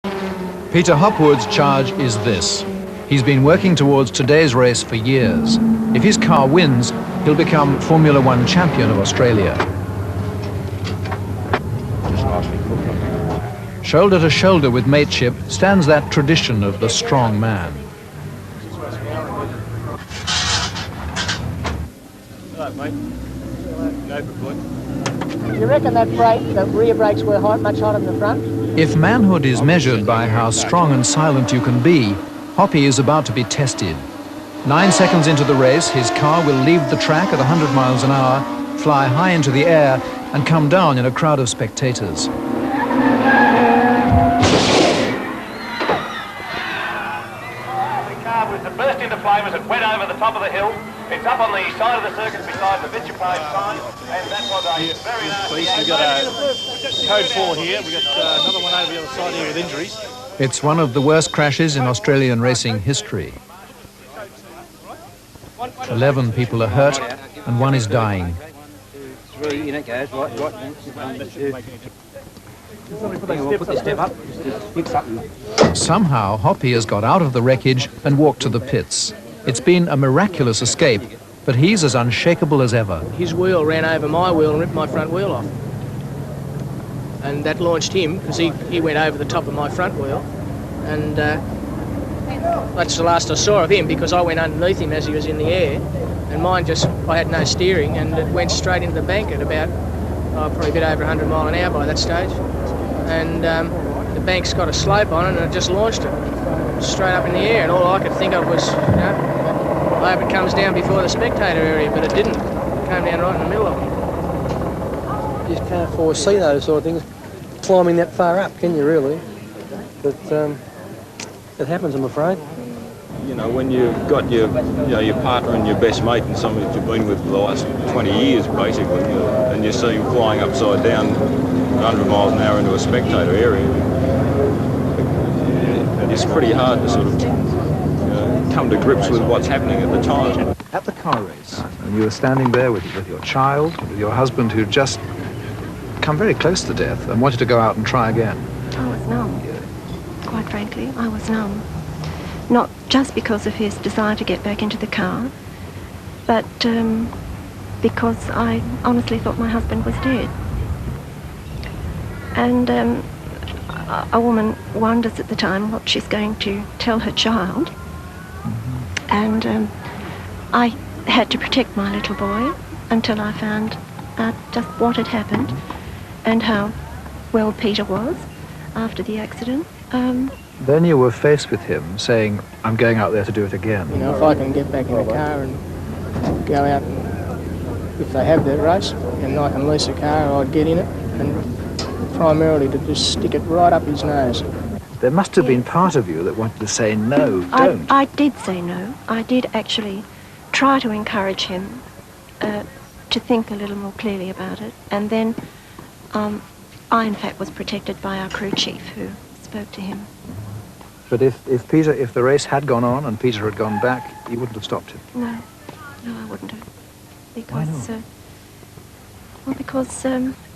Peter Hopwood's charge is this. He's been working towards today's race for years. If his car wins, he'll become Formula One champion of Australia. Shoulder to shoulder with mateship stands that tradition of the strong man. You reckon that brake, the rear brakes were much hotter than the front? If manhood is measured by how strong and silent you can be, Hoppy is about to be tested. 9 seconds into the race, his car will leave the track at 100 miles an hour, fly high into the air, and come down in a crowd of spectators. The car was burst into flame as it went over the top of the hill. It's up on the side of the circuit beside the MPEG2 sign, and that was a very nasty... We've got a code 4 here. We've got another one over the other side here with injuries. It's one of the worst crashes in Australian racing history. 11 people are hurt and 1 is dying. 3, in it goes, right, 1, 2. We'll put this step up, just fix up. Somehow, Hoppy has got out of the wreckage and walked to the pits. It's been a miraculous escape, but he's as unshakable as ever. His wheel ran over my wheel and ripped my front wheel off. And that launched him, because he went over the top of my front wheel. And that's the last I saw of him, because I went underneath him as he was in the air. And mine just, I had no steering, and it went straight into the bank at about, probably a bit over 100 mile an hour by that stage. And the bank's got a slope on it, and it just launched it straight up in the air. And all I could think of was, you know, I hope it comes down before the spectator area, but it didn't. It came down right in the middle of it. You just can't foresee those sort of things climbing that far up, can you really? But it happens, I'm afraid. You know, when you've got your partner and your best mate and somebody that you've been with for the last 20 years, basically, and you see him flying upside down 100 miles an hour into a spectator area, it's pretty hard to sort of come to grips with what's happening at the time. At the car race, and you were standing there with your child, with your husband who'd just come very close to death and wanted to go out and try again. I was numb. Quite frankly, I was numb. Not just because of his desire to get back into the car, but because I honestly thought my husband was dead. And a woman wonders at the time what she's going to tell her child. And I had to protect my little boy until I found out just what had happened and how well Peter was after the accident. Then you were faced with him saying, I'm going out there to do it again. You know, if I can get back in the car and go out, and if they have that race, and I can lease a car, I'd get in it, and primarily to just stick it right up his nose. There must have been part of you that wanted to say, no, don't. I did say no. I did actually try to encourage him to think a little more clearly about it. And then I, in fact, was protected by our crew chief who spoke to him. But if the race had gone on and Peter had gone back, you wouldn't have stopped him? No, I wouldn't have. Because, why not? Well, because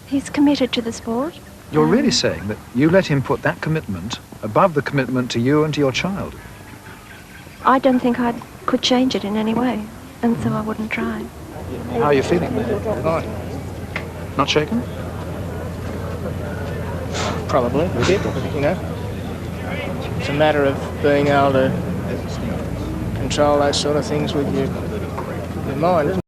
he's committed to the sport. You're really saying that you let him put that commitment above the commitment to you and to your child? I don't think I could change it in any way, and so I wouldn't try. How are you feeling? Fine. Not shaken? Probably a bit, you know. It's a matter of being able to control those sort of things with your mind, isn't it?